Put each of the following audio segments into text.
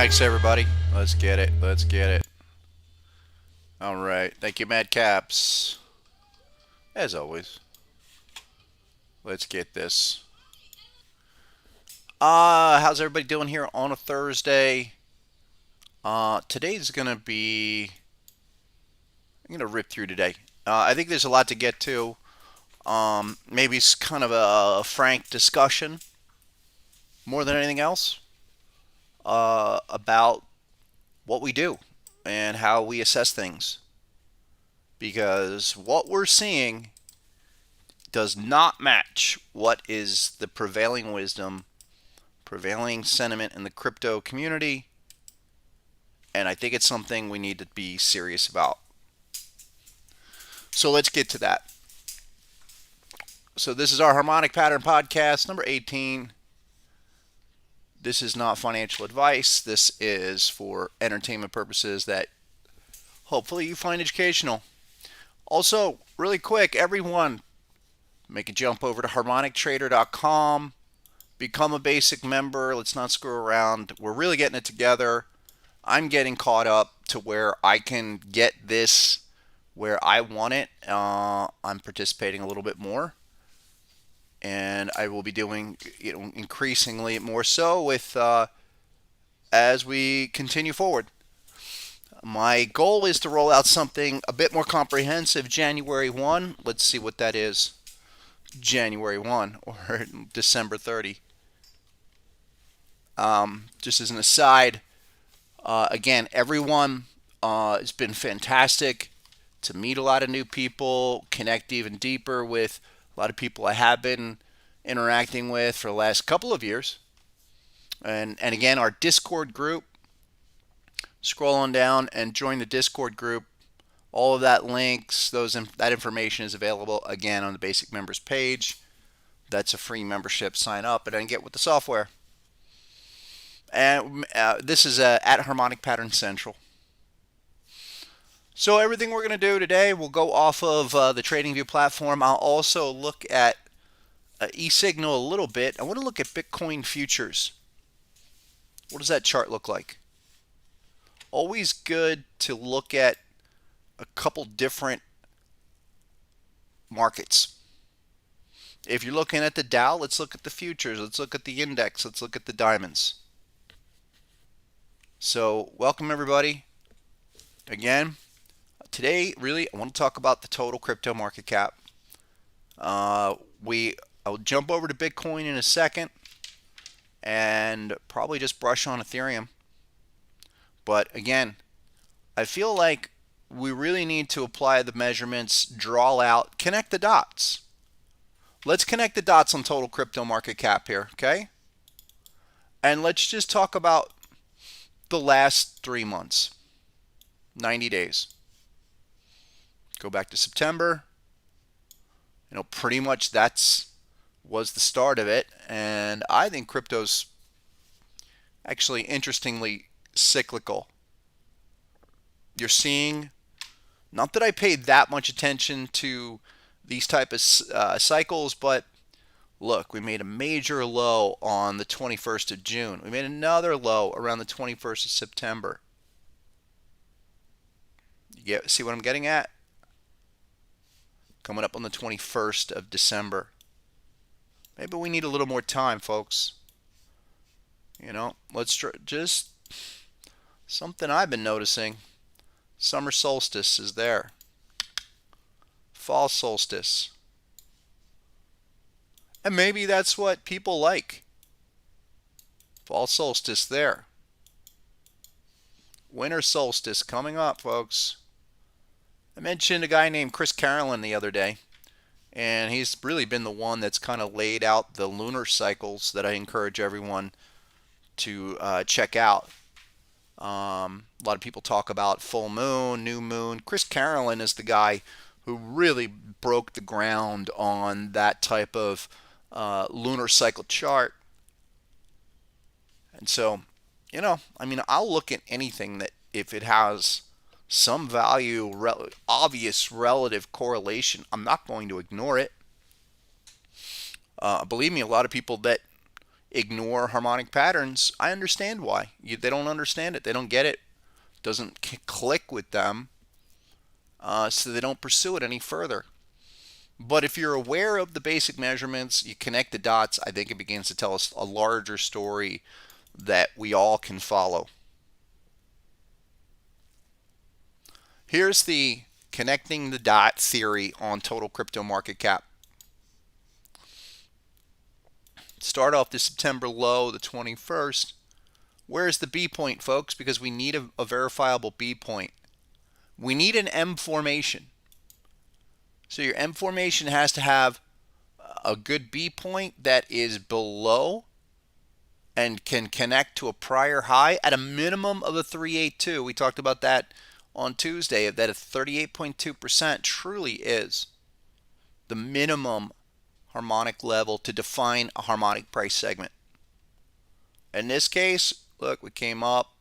Thanks, everybody. Let's get it. Let's get it. All right. Thank you, Mad Caps. As always, let's get this. How's everybody doing here on a Thursday? Today's gonna be. I'm gonna rip through today. I think there's a lot to get to. Maybe it's kind of a frank discussion more than anything else about what we do and how we assess things. Because what we're seeing does not match what is the prevailing wisdom, prevailing sentiment in the crypto community, and I think it's something we need to be serious about. So let's get to that. So this is our Harmonic Pattern Podcast, number 18. This is not financial advice. This is for entertainment purposes that hopefully you find educational. Also, really quick, everyone, make a jump over to harmonictrader.com. Become a basic member. Let's not screw around. We're really getting it together. I'm getting caught up to where I can get this where I want it. I'm participating a little bit more, and I will be doing increasingly more so with as we continue forward. My goal is to roll out something a bit more comprehensive January 1. Let's see what that is. January 1 or December 30. Just as an aside, again, everyone has been fantastic to meet a lot of new people, connect even deeper with a lot of people I have been interacting with for the last couple of years. And again, our Discord group, scroll on down and join the Discord group. All of that links, that information is available again on the basic members page. That's a free membership. Sign up and then get with the software. And this is at Harmonic Pattern Central. So everything we're going to do today will go off of the TradingView platform. I'll also look at ESignal a little bit. I want to look at Bitcoin futures. What does that chart look like? Always good to look at a couple different markets. If you're looking at the Dow, let's look at the futures. Let's look at the index. Let's look at the diamonds. So welcome everybody. Again, today really I want to talk about the total crypto market cap. I'll jump over to Bitcoin in a second and probably just brush on Ethereum. But again, I feel like we really need to apply the measurements, draw out, connect the dots. Let's connect the dots on total crypto market cap here, okay? And let's just talk about the last 3 months, 90 days. Go back to September. Pretty much was the start of it. And I think crypto's actually interestingly cyclical. You're seeing, not that I paid that much attention to these type of cycles, but look, we made a major low on the 21st of June. We made another low around the 21st of September. See what I'm getting at? Coming up on the 21st of December. Maybe we need a little more time, folks. Let's just something I've been noticing. Summer solstice is there. Fall solstice. And maybe that's what people like. Fall solstice there. Winter solstice coming up, folks. I mentioned a guy named Chris Carolyn the other day, and he's really been the one that's kind of laid out the lunar cycles that I encourage everyone to check out. A lot of people talk about full moon, new moon. Chris Carolyn is the guy who really broke the ground on that type of lunar cycle chart. And so, I'll look at anything that if it has some value, obvious relative correlation, I'm not going to ignore it. Believe me, a lot of people that ignore harmonic patterns, I understand why. They don't understand it. They don't get it. Doesn't click with them, so they don't pursue it any further. But if you're aware of the basic measurements, you connect the dots, I think it begins to tell us a larger story that we all can follow. Here's the connecting the dot theory on total crypto market cap. Start off the September low, the 21st. Where's the B point, folks? Because we need a verifiable B point. We need an M formation. So your M formation has to have a good B point that is below and can connect to a prior high at a minimum of a 382. We talked about that on Tuesday, that a 38.2% truly is the minimum harmonic level to define a harmonic price segment. In this case, look, we came up,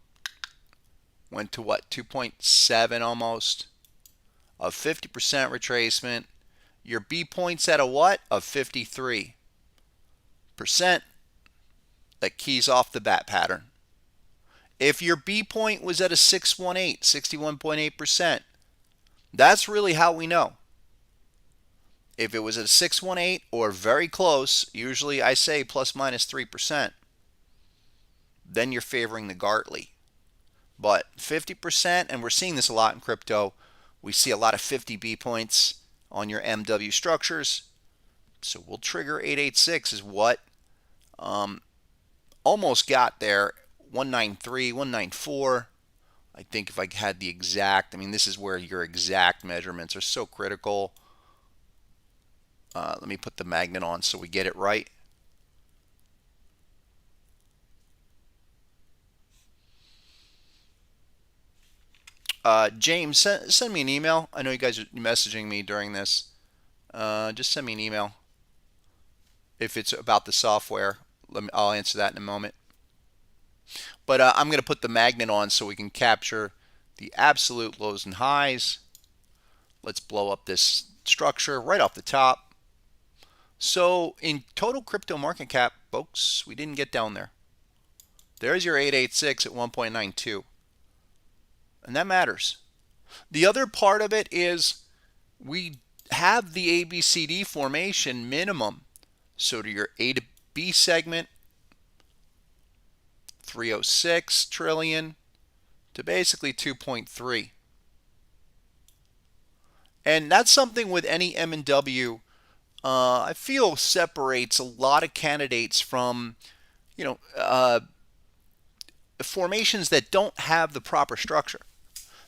went to what, 2.7 almost, of 50% retracement. Your B point's at a what? Of 53%. That keys off the bat pattern. If your B point was at a 618, 61.8%, that's really how we know. If it was at a 618 or very close, usually I say plus minus 3%, then you're favoring the Gartley. But 50%, and we're seeing this a lot in crypto, we see a lot of 50 B points on your MW structures. So we'll trigger 886 is what almost got there. 193, 194. I think if I had the exact, I mean, this is where your exact measurements are so critical. Let me put the magnet on so we get it right. James, send me an email. I know you guys are messaging me during this. Just send me an email if it's about the software. I'll answer that in a moment. But I'm going to put the magnet on so we can capture the absolute lows and highs. Let's blow up this structure right off the top. So in total crypto market cap, folks, we didn't get down there. There's your 886 at 1.92. And that matters. The other part of it is we have the ABCD formation minimum. So to your A to B segment, 306 trillion to basically 2.3. And that's something with any M and W, I feel separates a lot of candidates from, formations that don't have the proper structure.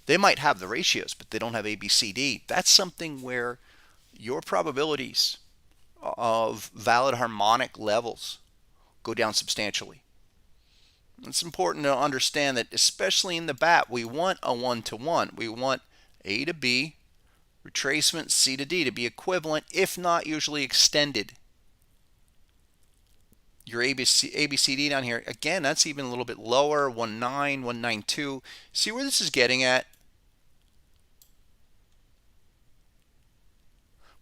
They might have the ratios, but they don't have ABCD. That's something where your probabilities of valid harmonic levels go down substantially. It's important to understand that, especially in the BAT, we want a one-to-one. We want A to B, retracement C to D to be equivalent, if not usually extended. Your ABCD down here, again, that's even a little bit lower, 1.9, 1.92. See where this is getting at?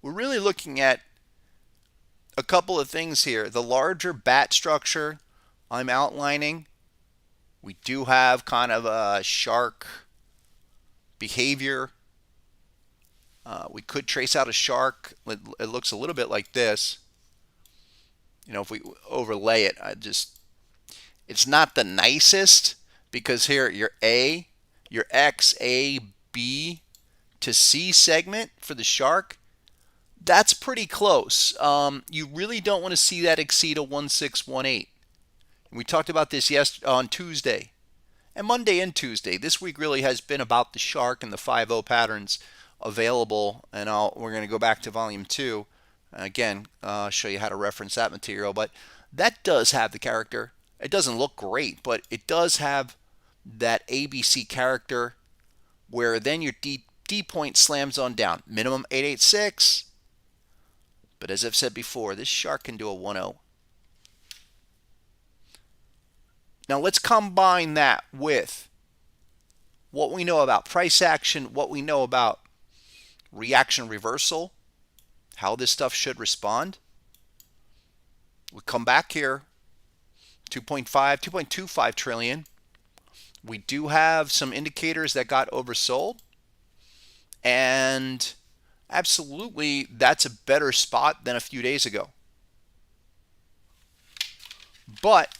We're really looking at a couple of things here. The larger BAT structure I'm outlining, we do have kind of a shark behavior. We could trace out a shark. It looks a little bit like this. If we overlay it, it's not the nicest, because here your A, your X, A, B to C segment for the shark, that's pretty close. You really don't want to see that exceed a 1618. We talked about this on Tuesday and Monday and Tuesday. This week really has been about the shark and the 5-0 patterns available, and we're going to go back to volume 2. Again, show you how to reference that material, but that does have the character. It doesn't look great, but it does have that ABC character where then your D point slams on down. Minimum 886, but as I've said before, this shark can do a 1-0. Now let's combine that with what we know about price action, what we know about reaction reversal, how this stuff should respond. We come back here, 2.5, 2.25 trillion. We do have some indicators that got oversold, and absolutely that's a better spot than a few days ago. But,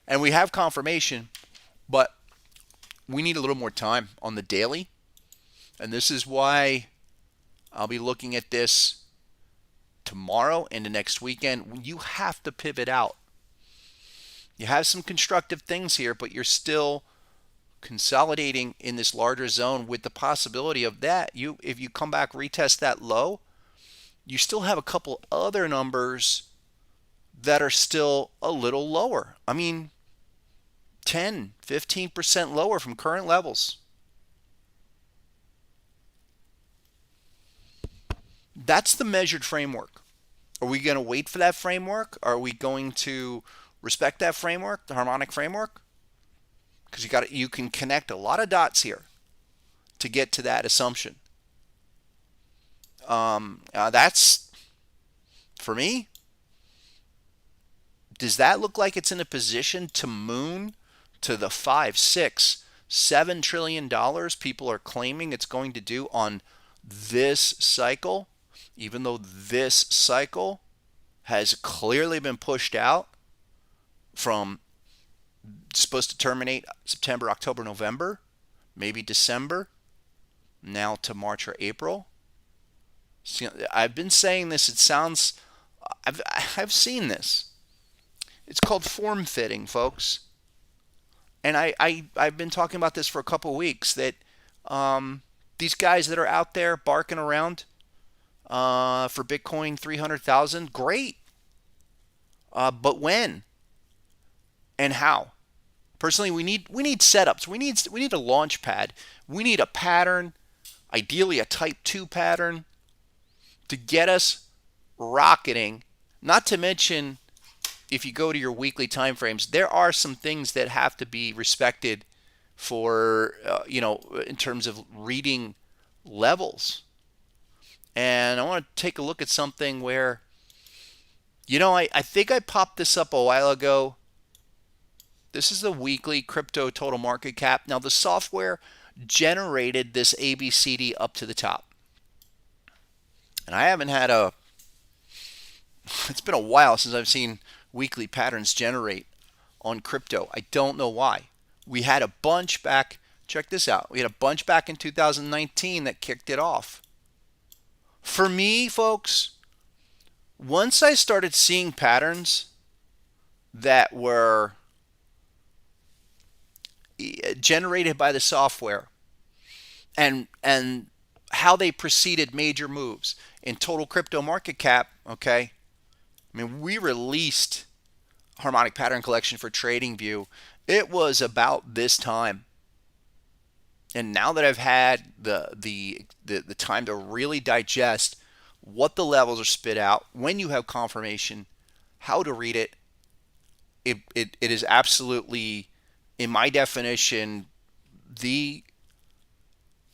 and we have confirmation, but we need a little more time on the daily. And this is why I'll be looking at this tomorrow and the next weekend. You have to pivot out. You have some constructive things here, but you're still consolidating in this larger zone with the possibility of that. If you come back, retest that low, you still have a couple other numbers that are still a little lower. I mean, 10, 15% lower from current levels. That's the measured framework. Are we going to wait for that framework? Are we going to respect that framework, the harmonic framework? Because you can connect a lot of dots here to get to that assumption. That's, for me, does that look like it's in a position to moon to the 5, 6, $7 trillion people are claiming it's going to do on this cycle, even though this cycle has clearly been pushed out from supposed to terminate September, October, November, maybe December, now to March or April. See, I've been saying this. It sounds, I've seen this. It's called form fitting, folks. And I've been talking about this for a couple of weeks, that these guys that are out there barking around for Bitcoin 300,000, great. But when and how? Personally, we need setups. We need a launch pad. We need a pattern, ideally a type 2 pattern, to get us rocketing. Not to mention, if you go to your weekly time frames, there are some things that have to be respected for in terms of reading levels. And I want to take a look at something where, I think I popped this up a while ago. This is the weekly crypto total market cap. Now, the software generated this ABCD up to the top. And I haven't had it's been a while since I've seen weekly patterns generate on crypto. I don't know why. We had a bunch back, check this out. We had a bunch back in 2019 that kicked it off. For me, folks, once I started seeing patterns that were generated by the software and how they preceded major moves in total crypto market cap, okay? I mean, we released Harmonic Pattern Collection for TradingView. It was about this time. And now that I've had the time to really digest what the levels are spit out, when you have confirmation, how to read it, it is absolutely, in my definition, it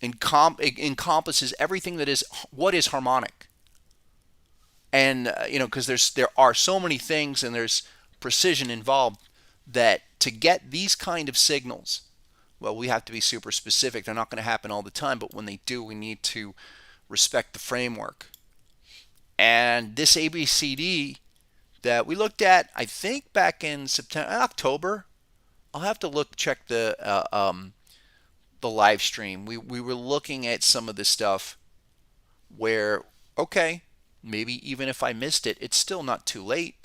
encompasses everything that is what is harmonic. And because there are so many things and there's precision involved, that to get these kind of signals, well, we have to be super specific. They're not going to happen all the time, but when they do, we need to respect the framework. And this ABCD that we looked at, I think back in October. I'll have to check the live stream. We were looking at some of this stuff where, okay, maybe even if I missed it, it's still not too late.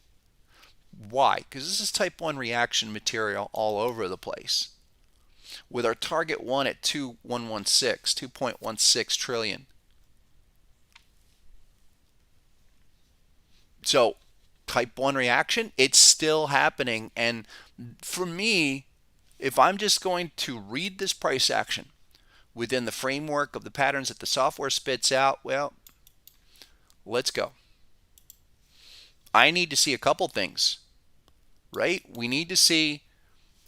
Why? Because this is type 1 reaction material all over the place. With our target 1 at 2.16 trillion. So type 1 reaction, it's still happening. And for me, if I'm just going to read this price action within the framework of the patterns that the software spits out, well, let's go. I need to see a couple things, right? We need to see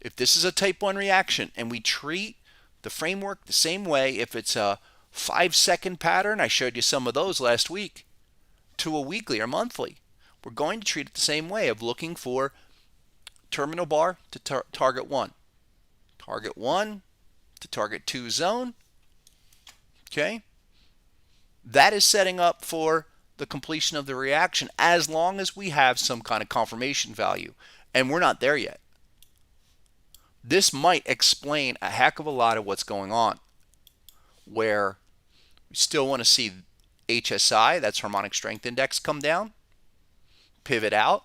if this is a type 1 reaction and we treat the framework the same way. If it's a 5-second pattern, I showed you some of those last week, to a weekly or monthly, we're going to treat it the same way of looking for terminal bar to target 1. Target 1 to target 2 zone. Okay? That is setting up for the completion of the reaction as long as we have some kind of confirmation value. And we're not there yet. This might explain a heck of a lot of what's going on, where we still want to see HSI, that's Harmonic Strength Index, come down, pivot out,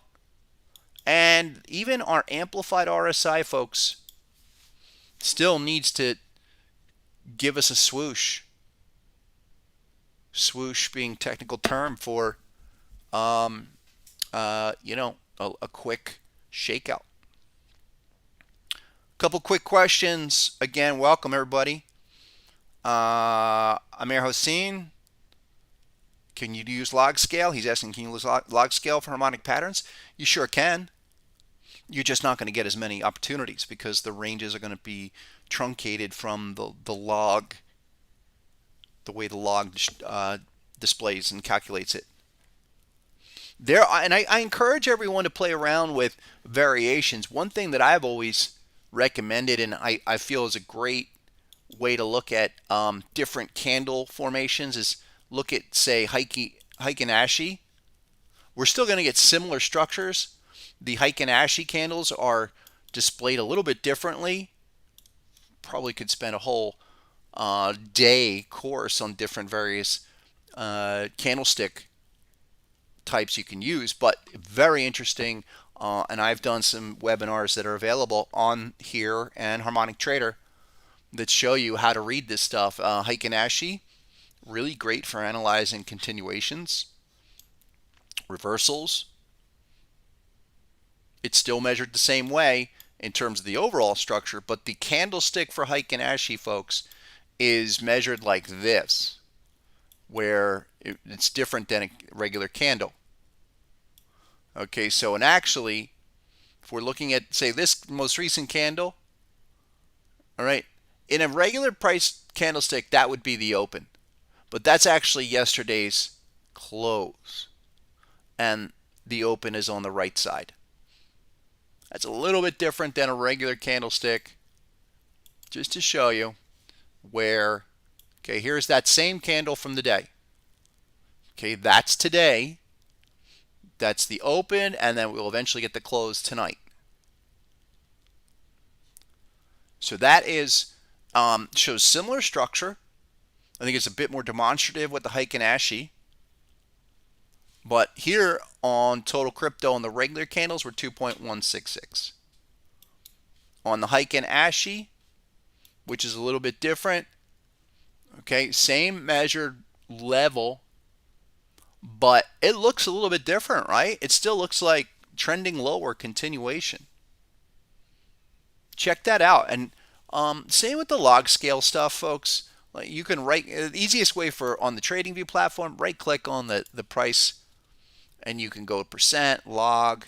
and even our amplified RSI, folks, still needs to give us a swoosh. Swoosh being technical term for, a quick shakeout. Couple quick questions. Again, welcome everybody. Amir Hossein, can you use log scale? He's asking, can you use log scale for harmonic patterns? You sure can. You're just not going to get as many opportunities because the ranges are going to be truncated from the log, the way the log displays and calculates it. And I encourage everyone to play around with variations. One thing that I've always recommended, and I feel is a great way to look at different candle formations, is look at, say, Heikin-Ashi. We're still going to get similar structures. The Heikin-Ashi candles are displayed a little bit differently. Probably could spend a whole day course on different various candlestick types you can use, but very interesting. And I've done some webinars that are available on here and Harmonic Trader that show you how to read this stuff. Heikin-Ashi, really great for analyzing continuations, reversals. It's still measured the same way in terms of the overall structure, but the candlestick for Heikin-Ashi, folks, is measured like this, where it's different than a regular candle. Okay, so and actually, if we're looking at, say, this most recent candle, all right, in a regular price candlestick, that would be the open. But that's actually yesterday's close. And the open is on the right side. That's a little bit different than a regular candlestick, just to show you where, okay, here's that same candle from the day. Okay, that's today. That's the open, and then we'll eventually get the close tonight. So that is shows similar structure. I think it's a bit more demonstrative with the Heikin-Ashi. But here on Total Crypto on the regular candles, we're 2.166. On the Heikin-Ashi, which is a little bit different, okay, same measured level, but it looks a little bit different, right? It still looks like trending lower continuation. Check that out. And same with the log scale stuff, folks. Like, you can the easiest way for on the TradingView platform, right click on the price, and you can go percent log.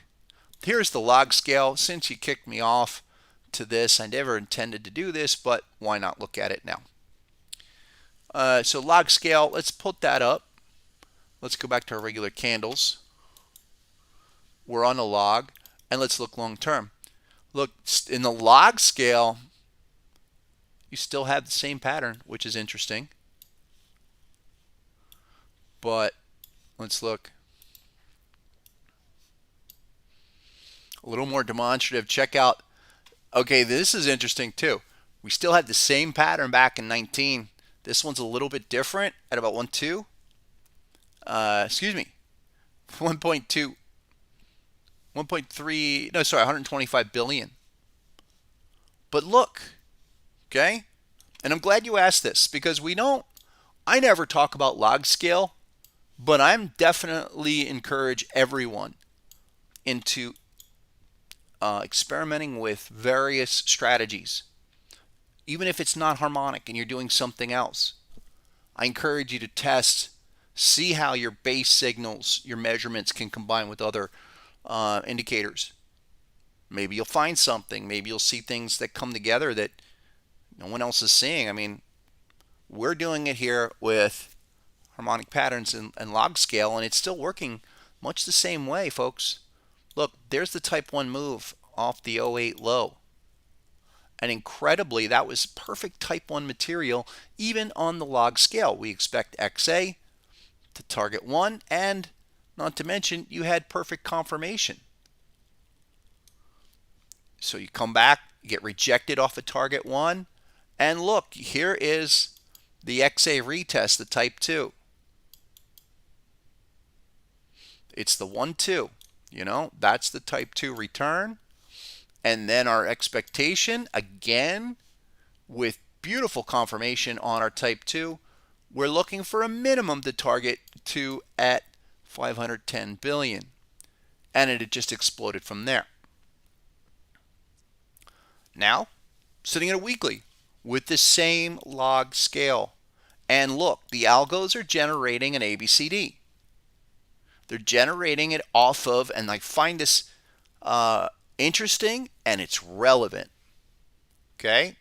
Here's the log scale. Since you kicked me off to this, I never intended to do this, but why not look at it now? So log scale, let's put that up. Let's go back to our regular candles. We're on a log, and let's look long term. Look, in the log scale, you still have the same pattern, which is interesting. But let's look a little more demonstrative. Check out, okay, this is interesting too. We still had the same pattern back in 19. This one's a little bit different at about 1.2. 1.2, 1.3, no, sorry, 125 billion. But look, okay, and I'm glad you asked this, because I never talk about log scale, but I'm definitely encourage everyone into experimenting with various strategies, even if it's not harmonic and you're doing something else. I encourage you to test, see how your base signals, your measurements can combine with other indicators. Maybe you'll find something. Maybe you'll see things that come together that no one else is seeing. I mean, we're doing it here with harmonic patterns and log scale, and it's still working much the same way, folks. Look, there's the type 1 move off the '08 low. And incredibly, that was perfect type 1 material, even on the log scale. We expect XA to target 1, and not to mention, you had perfect confirmation. So you come back, get rejected off of target 1, and look, here is the XA retest, the type 2. It's the 1-2. That's the type 2 return. And then our expectation, again, with beautiful confirmation on our type 2, we're looking for a minimum to target 2 at 510 billion. And it had just exploded from there. Now, sitting at a weekly with the same log scale. And look, the algos are generating an ABCD. They're generating it off of, and I find this interesting, and it's relevant. Okay?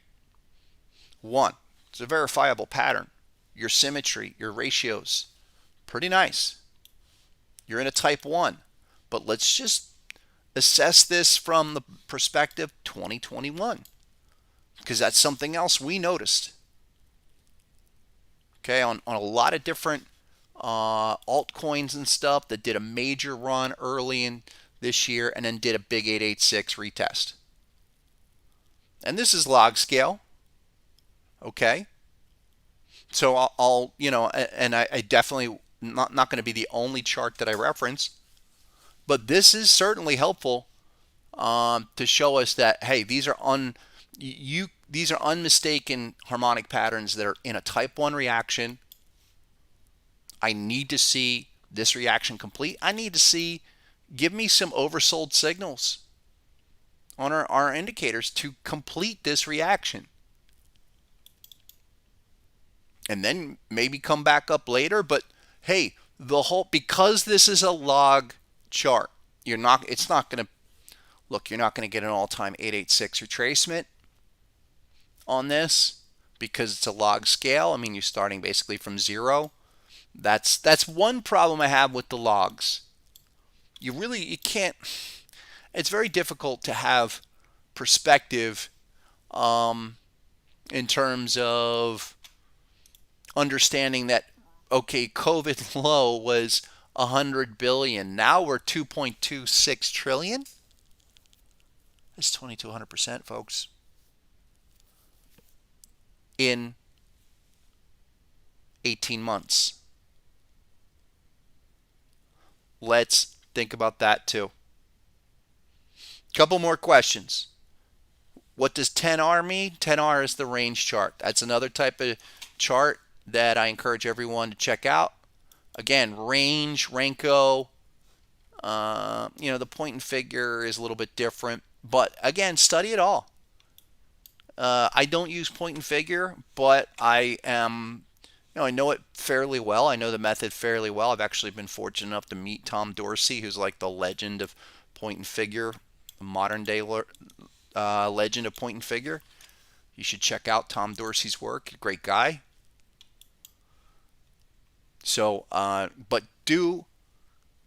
1, it's a verifiable pattern. Your symmetry, your ratios, pretty nice. You're in a type 1. But let's just assess this from the perspective 2021, because that's something else we noticed. Okay, on a lot of different altcoins and stuff that did a major run early in this year and then did a big 886 retest. And this is log scale. Okay. So I'll and I definitely not going to be the only chart that I reference, but this is certainly helpful to show us that, hey, these are unmistaken harmonic patterns that are in a type 1 reaction. I need to see this reaction complete. I need to see, give me some oversold signals on our indicators to complete this reaction. And then maybe come back up later. But hey, because this is a log chart, you're not going to get an all-time 886 retracement on this because it's a log scale. I mean, you're starting basically from 0. That's one problem I have with the logs. You can't, it's very difficult to have perspective in terms of understanding that, okay, COVID low was 100 billion. Now we're 2.26 trillion. That's 2,200%, folks. In 18 months. Let's think about that too. Couple more questions. What does 10R mean? 10R is the range chart. That's another type of chart that I encourage everyone to check out. Again, range, Renko, the point and figure is a little bit different. But again, study it all. I don't use point and figure, but I know it fairly well. I know the method fairly well. I've actually been fortunate enough to meet Tom Dorsey, who's like the legend of point and figure, the modern day legend of point and figure. You should check out Tom Dorsey's work. Great guy. So, but do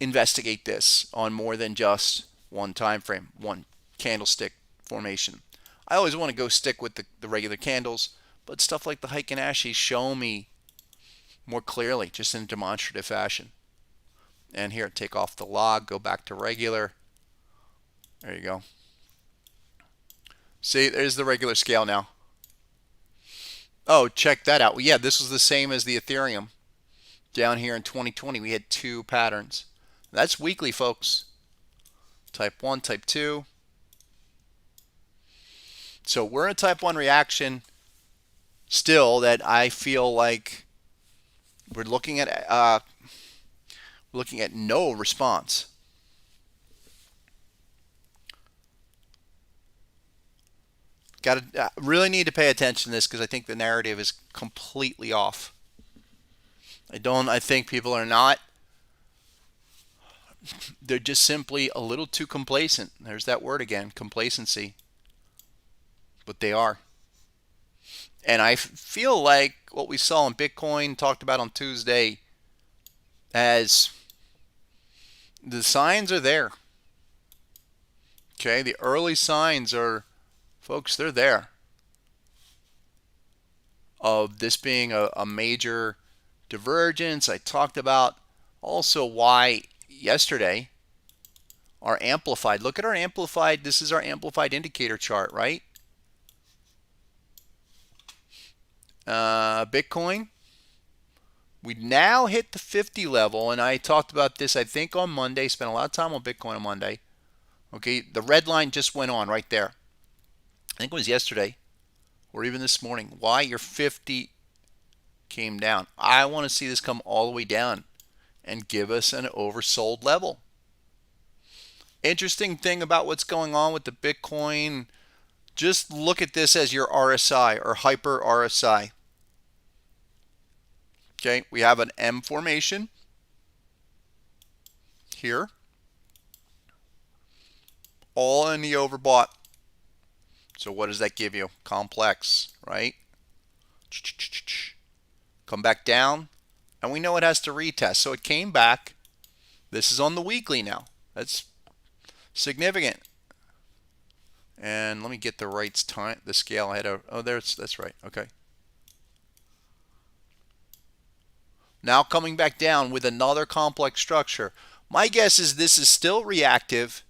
investigate this on more than just one time frame, one candlestick formation. I always want to go stick with the regular candles, but stuff like the Heiken Ashi show me more clearly, just in demonstrative fashion. And here, take off the log, go back to regular. There you go. See, there's the regular scale now. Oh, check that out. Well, yeah, this was the same as the Ethereum. Down here in 2020, we had 2 patterns. That's weekly, folks. Type 1, type 2. So we're in a type 1 reaction still that I feel like we're looking at no response. Really need to pay attention to this because I think the narrative is completely off. I think people are not. They're just simply a little too complacent. There's that word again, complacency. But they are. And I feel like what we saw in Bitcoin, talked about on Tuesday, as the signs are there. Okay, the early signs are, folks, they're there of this being a major divergence. I talked about also why yesterday our amplified, look at our amplified, this is our amplified indicator chart, right? Bitcoin, we now hit the 50 level, and I talked about this, I think, on Monday. Spent a lot of time on Bitcoin on Monday. Okay, the red line just went on right there. I think it was yesterday or even this morning. Why your 50 came down. I want to see this come all the way down and give us an oversold level. Interesting thing about what's going on with the Bitcoin, just look at this as your RSI or hyper RSI. Okay, we have an M formation here, all in the overbought. So what does that give you? Complex, right? Come back down, and we know it has to retest. So it came back. This is on the weekly now. That's significant. And let me get the right time, the scale I had. Oh, that's right. Okay. Now coming back down with another complex structure. My guess is this is still reactive.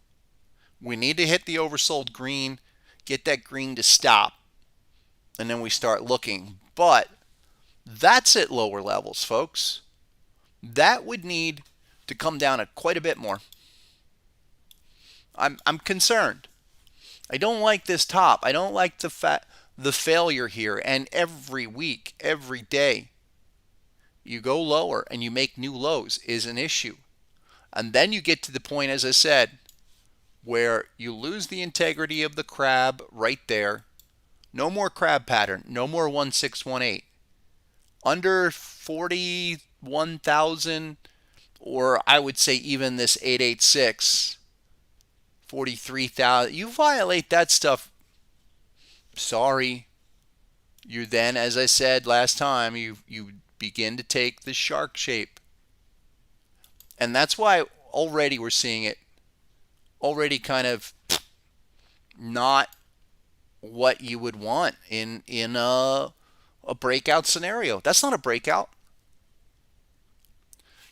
We need to hit the oversold green, get that green to stop, and then we start looking. But that's at lower levels, folks. That would need to come down quite a bit more. I'm concerned. I don't like this top. I don't like the failure here. And every week, every day, you go lower and you make new lows is an issue. And then you get to the point, as I said, where you lose the integrity of the crab right there. No more crab pattern. No more 1618. Under 41,000, or I would say even this 886, 43,000. You violate that stuff, sorry. You then, as I said last time, you begin to take the shark shape. And that's why already we're seeing it already kind of not what you would want in a breakout scenario. That's not a breakout.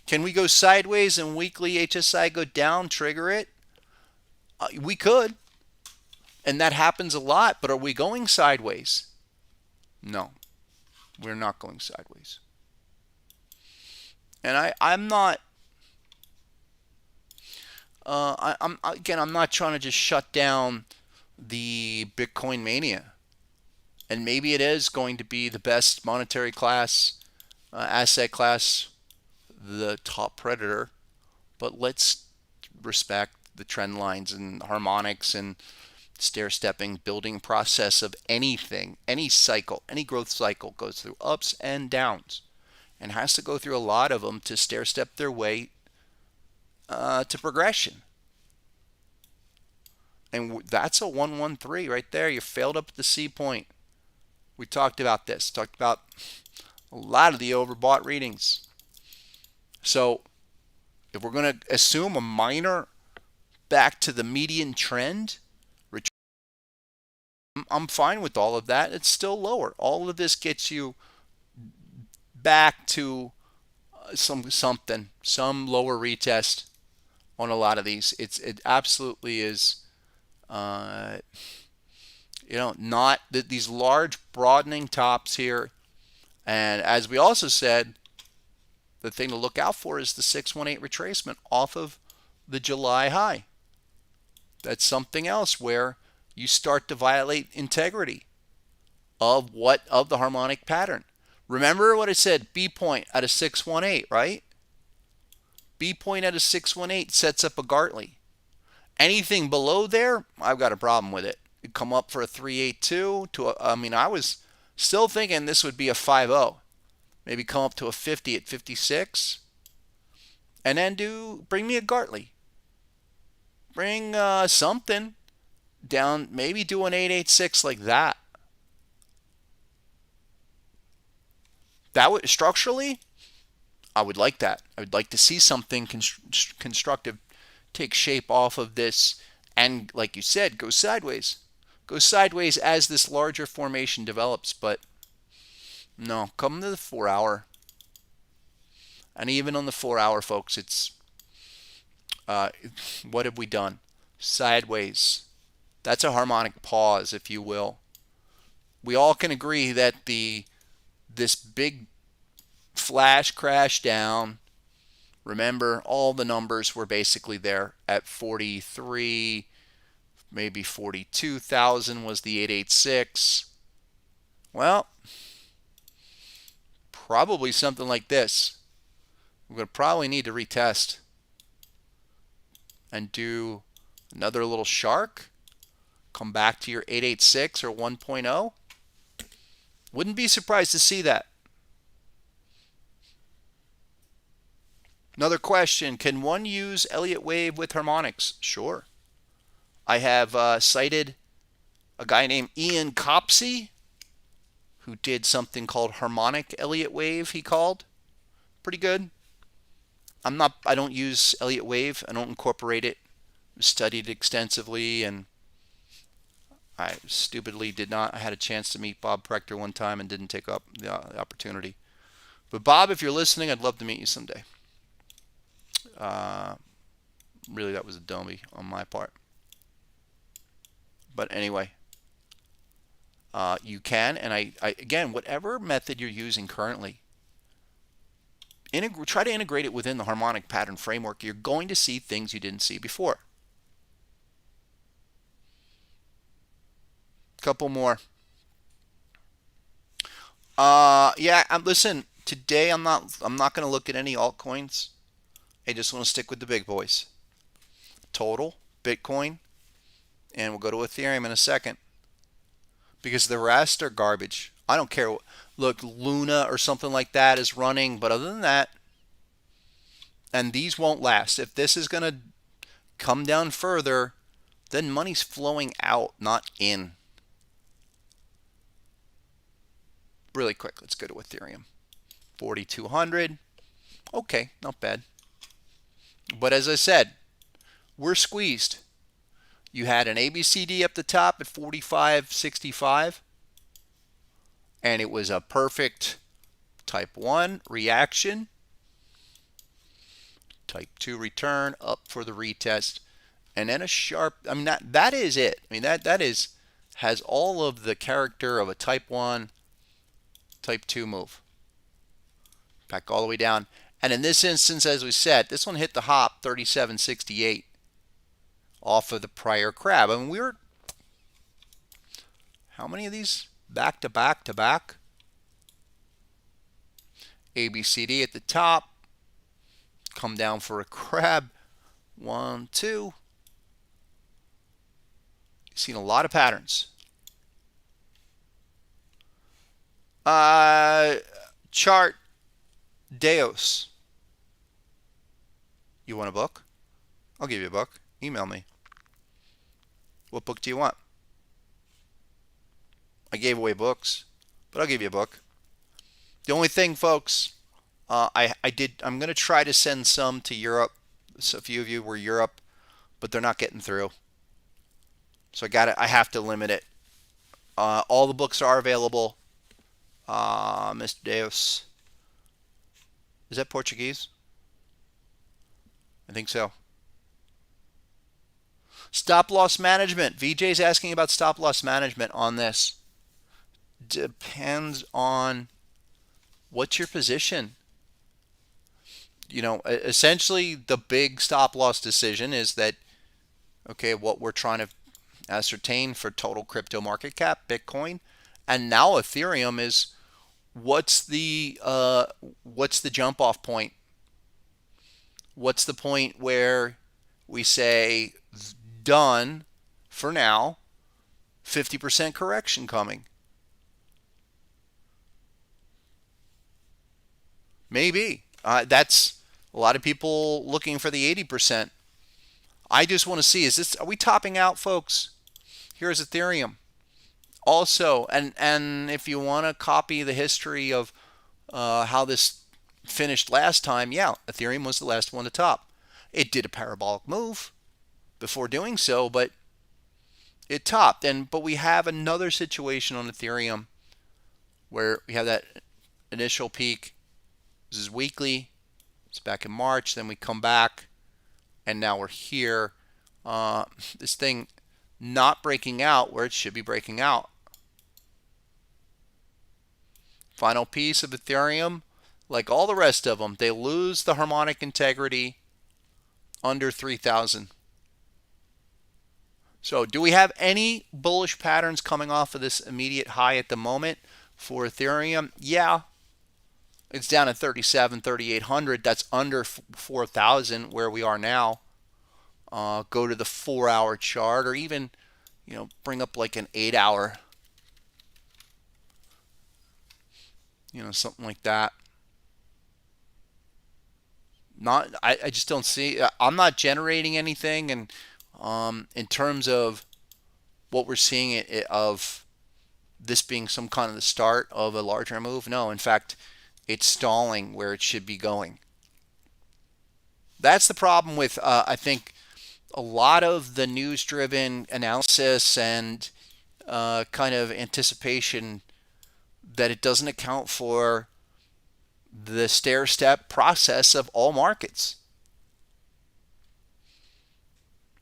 Can we go sideways and weekly HSI go down, trigger it? We could. And that happens a lot, but are we going sideways? No, we're not going sideways. And I'm not, I'm not trying to just shut down the Bitcoin mania. And maybe it is going to be the best monetary class, asset class, the top predator. But let's respect the trend lines and harmonics and stair-stepping building process of anything. Any cycle, any growth cycle goes through ups and downs and has to go through a lot of them to stair-step their way to progression. And that's a 113 right there. You failed up at the C point. We talked about this. Talked about a lot of the overbought readings. So if we're going to assume a minor back to the median trend, I'm fine with all of that. It's still lower. All of this gets you back to some lower retest on a lot of these. It absolutely is, not these large broadening tops here. And as we also said, the thing to look out for is the 618 retracement off of the July high. That's something else where you start to violate integrity of the harmonic pattern. Remember what I said, B point at a 618, right? B point at a 618 sets up a Gartley. Anything below there, I've got a problem with it. It'd come up for a 382 I was still thinking this would be a 50. Maybe come up to a 50 at 56. And then bring me a Gartley. Bring something down, maybe do an 886 like that. That would structurally, I would like that. I would like to see something constructive take shape off of this And like you said, go sideways. Go sideways as this larger formation develops. But no, come to the 4 hour. And even on the 4 hour, folks, it's what have we done? Sideways. That's a harmonic pause, if you will. We all can agree that this big flash crash down, remember, all the numbers were basically there at 43, maybe 42,000 was the 886. Well, probably something like this. We're going to probably need to retest and do another little shark. Come back to your 886 or 1.0. Wouldn't be surprised to see that. Another question, can one use Elliott wave with harmonics? Sure. I have cited a guy named Ian Copsey who did something called harmonic Elliott wave, he called. Pretty good. I don't use Elliott wave. I don't incorporate it. Studied extensively, and I stupidly did not. I had a chance to meet Bob Prechter one time and didn't take up the opportunity. But Bob, if you're listening, I'd love to meet you someday. Really, that was a dummy on my part. But anyway, you can, and I again, whatever method you're using currently, try to integrate it within the harmonic pattern framework. You're going to see things you didn't see before. Couple more. Yeah, listen, today I'm not going to look at any altcoins. I just want to stick with the big boys. Total, Bitcoin, and we'll go to Ethereum in a second. Because the rest are garbage. I don't care. Look, Luna or something like that is running, but other than that, and these won't last. If this is going to come down further, then money's flowing out, not in. Really quick, let's go to Ethereum. 4,200. Okay, not bad. But as I said, we're squeezed. You had an ABCD up the top at 45.65, and it was a perfect type 1 reaction, type 2 return, up for the retest, and then a sharp, I mean, that is it. I mean, that has all of the character of a type 1, type 2 move. Back all the way down. And in this instance, as we said, this one hit the hop 37.68 off of the prior crab. I mean, we were, how many of these? Back to back to back. ABCD at the top. Come down for a crab. 1, 2. You've seen a lot of patterns. Chart Deos. You want a book? I'll give you a book. Email me. What book do you want? I gave away books, but I'll give you a book. The only thing, folks, I'm going to try to send some to Europe. So a few of you were Europe, but they're not getting through. So I have to limit it. All the books are available. Mr. Deus. Is that Portuguese? I think so. Stop loss management. VJ's asking about stop loss management on this. Depends on what's your position. You know, essentially the big stop loss decision is that, okay, what we're trying to ascertain for total crypto market cap, Bitcoin, and now Ethereum is what's the jump off point? What's the point where we say done for now, 50% correction coming? Maybe. That's a lot of people looking for the 80%. I just want to see, are we topping out, folks? Here's Ethereum. Also, and if you want to copy the history of how this finished last time, yeah, Ethereum was the last one to top. It did a parabolic move. before doing so, but it topped. But we have another situation on Ethereum where we have that initial peak. This is weekly. It's back in March. Then we come back, and now we're here. This thing not breaking out where it should be breaking out. Final piece of Ethereum, like all the rest of them, they lose the harmonic integrity under 3,000. So do we have any bullish patterns coming off of this immediate high at the moment for Ethereum? Yeah. It's down at 37, 3,800. That's under 4,000 where we are now. Go to the 4-hour chart, or even, bring up like an 8-hour, something like that. I just don't see. I'm not generating anything, and in terms of what we're seeing of this being some kind of the start of a larger move, no. In fact, it's stalling where it should be going. That's the problem with, I think, a lot of the news-driven analysis and kind of anticipation, that it doesn't account for the stair-step process of all markets.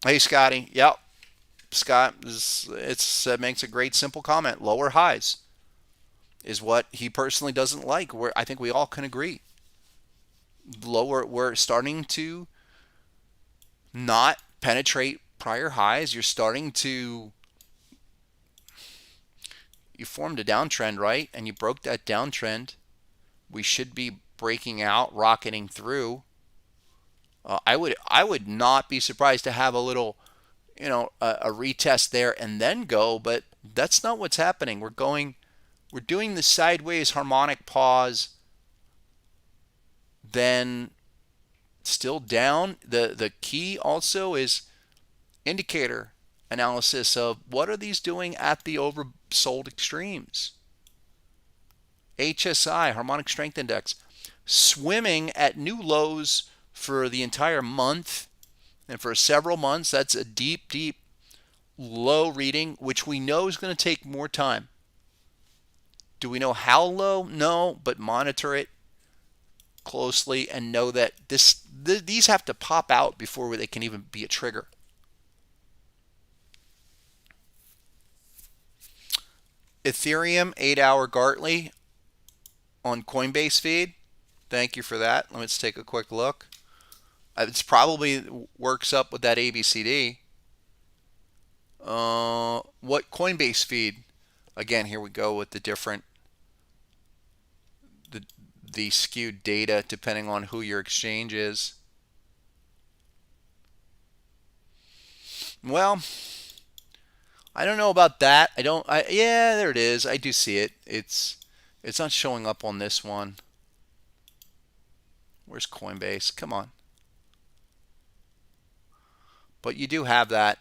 Hey, Scotty. Yep. Scott makes a great simple comment. Lower highs is what he personally doesn't like. Where I think we all can agree. We're starting to not penetrate prior highs. You formed a downtrend, right? And you broke that downtrend. We should be breaking out, rocketing through. I would not be surprised to have a little, a retest there and then go, but that's not what's happening. We're doing the sideways harmonic pause, then still down. The key also is indicator analysis of what are these doing at the oversold extremes. HSI, Harmonic Strength Index, swimming at new lows for the entire month, and for several months. That's a deep, deep low reading, which we know is going to take more time. Do we know how low? No, but monitor it closely and know that these have to pop out before they can even be a trigger. Ethereum 8-hour Gartley on Coinbase feed. Thank you for that. Let's take a quick look. It's probably works up with that ABCD. What Coinbase feed? Again, here we go with the different, the skewed data depending on who your exchange is. Well, I don't know about that. Yeah, there it is. I do see it. It's not showing up on this one. Where's Coinbase? Come on. But you do have that.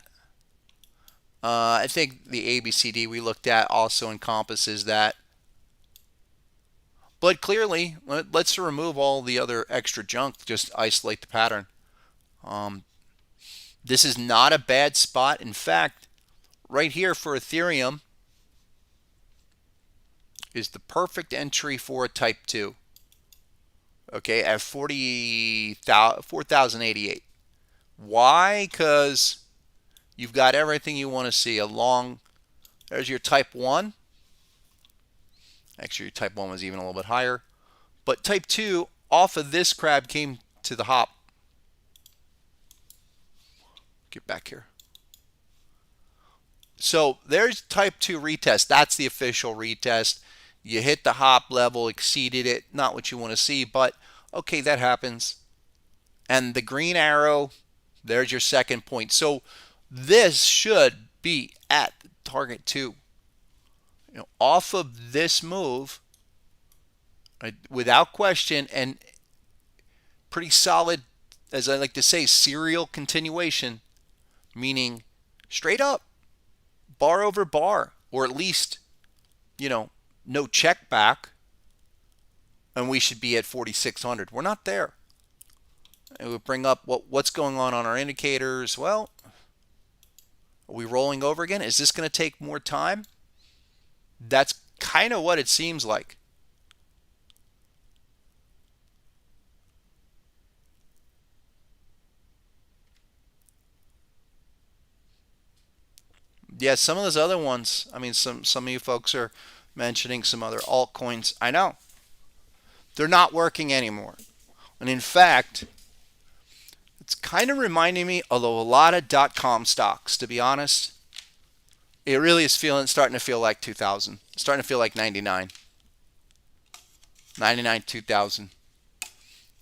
I think the ABCD we looked at also encompasses that. But clearly, let's remove all the other extra junk. Just isolate the pattern. This is not a bad spot. In fact, right here for Ethereum is the perfect entry for a type 2. Okay, at 4,088. Why? Because you've got everything you want to see along. There's your type 1. Actually, your type 1 was even a little bit higher. But type 2 off of this crab came to the hop. Get back here. So there's type 2 retest. That's the official retest. You hit the hop level, exceeded it. Not what you want to see, but okay, that happens. And the green arrow, there's your second point. So this should be at target 2. Off of this move, without question, and pretty solid, as I like to say, serial continuation, meaning straight up, bar over bar, or at least, no check back, and we should be at 4,600. We're not there. It would bring up what's going on our indicators. Well, Are we rolling over again? Is this going to take more time? That's kind of what it seems like. Yeah, some of those other ones, I mean, some of you folks are mentioning some other altcoins. I know. They're not working anymore. And in fact, it's kind of reminding me of a lot of dot-com stocks, to be honest. It really is starting to feel like 2000. It's starting to feel like 99. 99, 2000.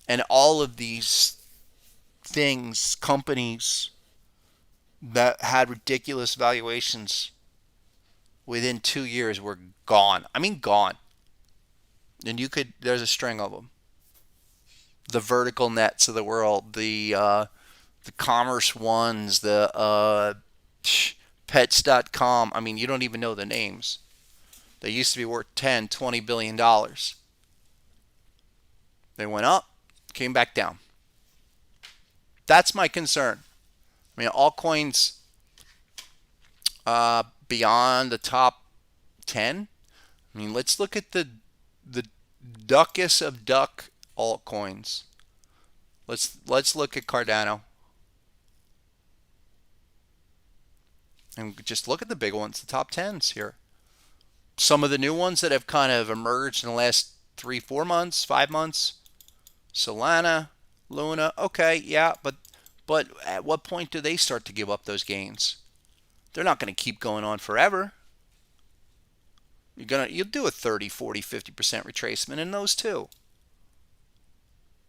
And all of these things, companies that had ridiculous valuations within 2 years were gone. I mean, gone. And there's a string of them. The vertical nets of the world, the commerce ones, the pets.com. I mean, you don't even know the names. They used to be worth 10, 20 billion dollars. They went up, came back down. That's my concern. I mean, altcoins beyond the top 10. I mean, let's look at the duckest of duck altcoins. Let's look at Cardano and just look at the big ones, the top tens here. Some of the new ones that have kind of emerged in the last 3, 4 months, 5 months. Solana, Luna, okay, yeah, but at what point do they start to give up those gains? They're not going to keep going on forever. You'll do a 30, 40, 50% retracement in those too.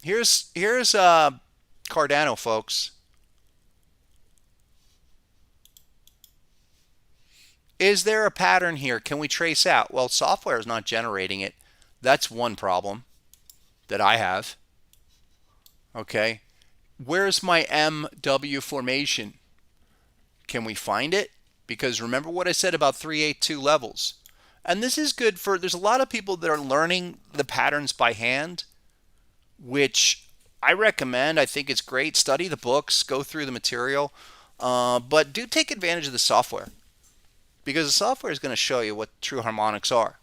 Here's Cardano, folks. Is there a pattern here? Can we trace out? Well, software is not generating it. That's one problem that I have. Okay. Where's my MW formation? Can we find it? Because remember what I said about 382 levels. And this is good there's a lot of people that are learning the patterns by hand, which I recommend. I think it's great. Study the books, go through the material, but do take advantage of the software, because the software is going to show you what true harmonics are.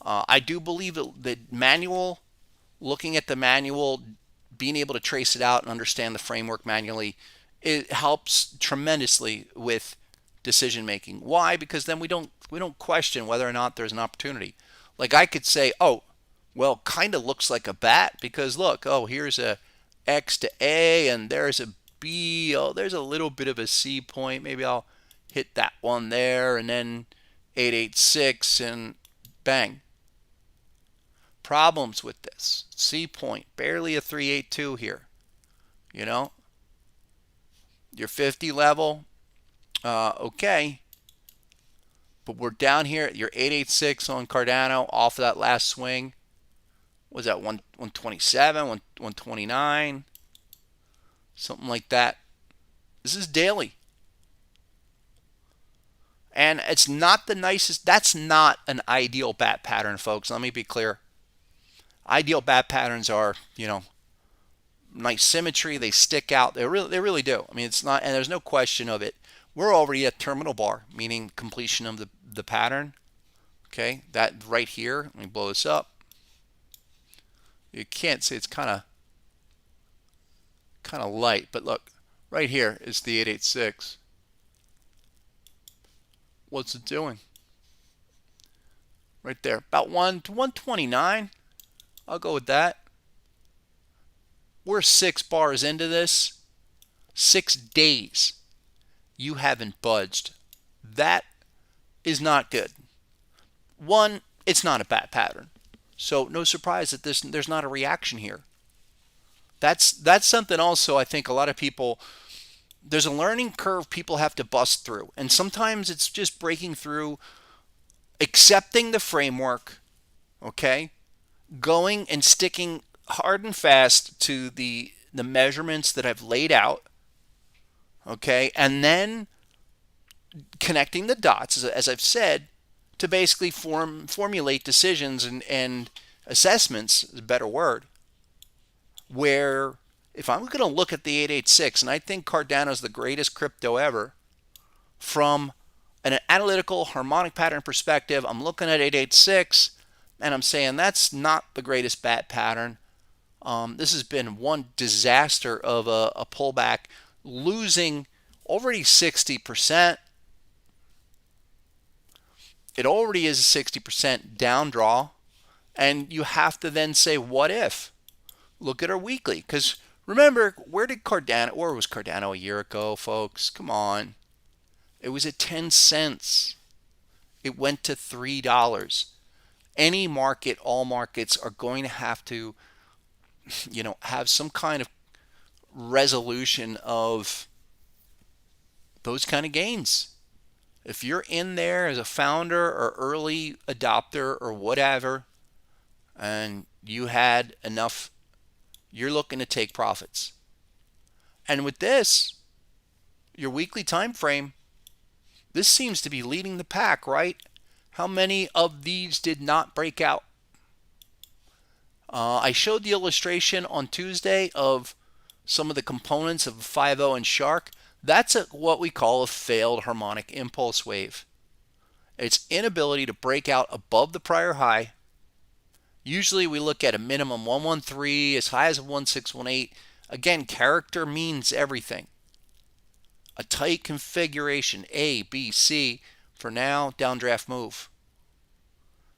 I do believe that manual, looking at the manual, being able to trace it out and understand the framework manually, it helps tremendously with decision making. Why? Because then we don't question whether or not there's an opportunity. Like I could say, oh, well, kind of looks like a bat because look, oh, here's a X to A and there's a B. Oh, there's a little bit of a C point. Maybe I'll hit that one there, and then 886 and bang. Problems with this. C point, barely a 382 here. You know, your 50 level, okay. But we're down here at your 886 on Cardano off of that last swing. Was that 127, 129? Something like that. This is daily. And it's not the nicest. That's not an ideal bat pattern, folks. Let me be clear. Ideal bat patterns are, nice symmetry. They stick out. They really do. I mean, it's not, and there's no question of it. We're already at terminal bar, meaning completion of the pattern. Okay, that right here. Let me blow this up. You can't see, it's kind of light, but look, right here is the 886. What's it doing? Right there, about 1 to 129. I'll go with that. We're 6 bars into this. 6 days. You haven't budged. That is not good. One, it's not a bad pattern. So no surprise that there's not a reaction here. That's something also I think a lot of people, there's a learning curve people have to bust through. And sometimes it's just breaking through, accepting the framework, okay? Going and sticking hard and fast to the measurements that I've laid out, okay? And then connecting the dots, as I've said, to basically formulate decisions and assessments, is a better word, where if I'm going to look at the 886, and I think Cardano is the greatest crypto ever, from an analytical harmonic pattern perspective, I'm looking at 886 and I'm saying that's not the greatest bat pattern. This has been one disaster of a pullback, losing already 60%. It already is a 60% down draw. And you have to then say, what if? Look at our weekly. Because remember, where was Cardano a year ago, folks? Come on. It was at 10 cents. It went to $3. Any market, all markets are going to have to, have some kind of resolution of those kind of gains. If you're in there as a founder or early adopter or whatever, and you had enough, you're looking to take profits. And with this, your weekly time frame, this seems to be leading the pack, right? How many of these did not break out? I showed the illustration on Tuesday of some of the components of 5.0 and Shark. That's what we call a failed harmonic impulse wave. Its inability to break out above the prior high. Usually we look at a minimum 113, as high as a 1618. Again, character means everything. A tight configuration, A, B, C. For now, downdraft move.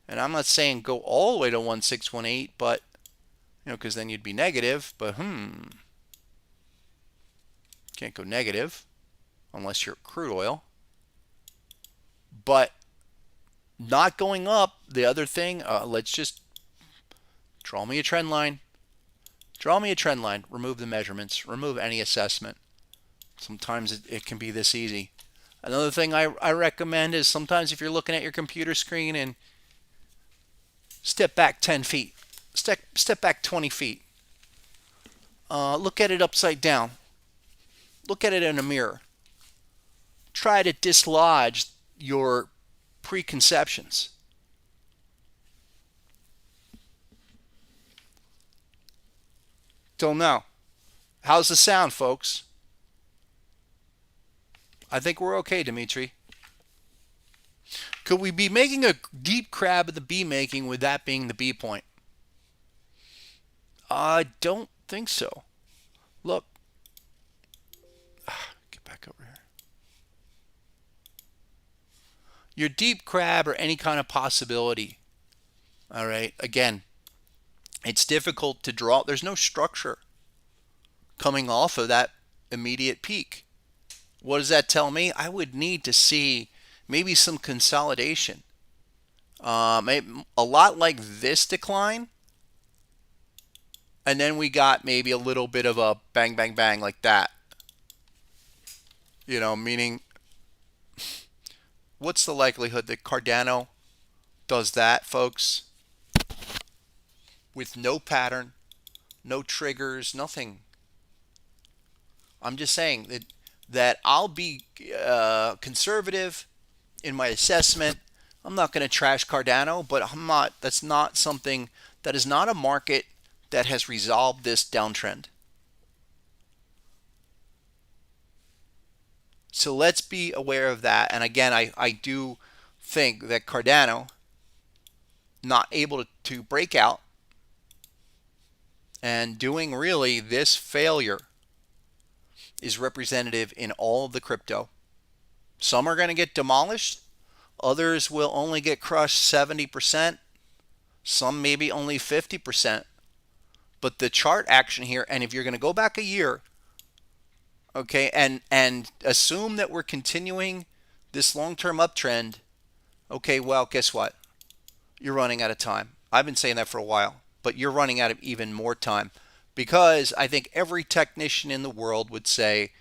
And I'm not saying go all the way to 1618, but, because then you'd be negative. But, can't go negative unless you're crude oil. But not going up, the other thing, let's just draw me a trend line. Draw me a trend line. Remove the measurements. Remove any assessment. Sometimes it can be this easy. Another thing I recommend is sometimes if you're looking at your computer screen and step back 10 feet. Step back 20 feet. Look at it upside down. Look at it in a mirror. Try to dislodge your preconceptions. Don't know. How's the sound, folks? I think we're okay, Dimitri. Could we be making a deep crab at the B making with that being the B point? I don't think so. Look. Get back over here. Your deep crab or any kind of possibility. All right. Again, it's difficult to draw. There's no structure coming off of that immediate peak. What does that tell me? I would need to see maybe some consolidation. A lot like this decline. And then we got maybe a little bit of a bang, bang, bang like that. Meaning, what's the likelihood that Cardano does that, folks? With no pattern, no triggers, nothing. I'm just saying that I'll be conservative in my assessment. I'm not going to trash Cardano, but that's not something, that is not a market that has resolved this downtrend. So let's be aware of that. And again, I do think that Cardano not able to break out and doing really this failure is representative in all of the crypto. Some are going to get demolished. Others will only get crushed 70%. Some maybe only 50%. But the chart action here, and if you're going to go back a year, okay, and assume that we're continuing this long-term uptrend, okay, well, guess what? You're running out of time. I've been saying that for a while, but you're running out of even more time, because I think every technician in the world would say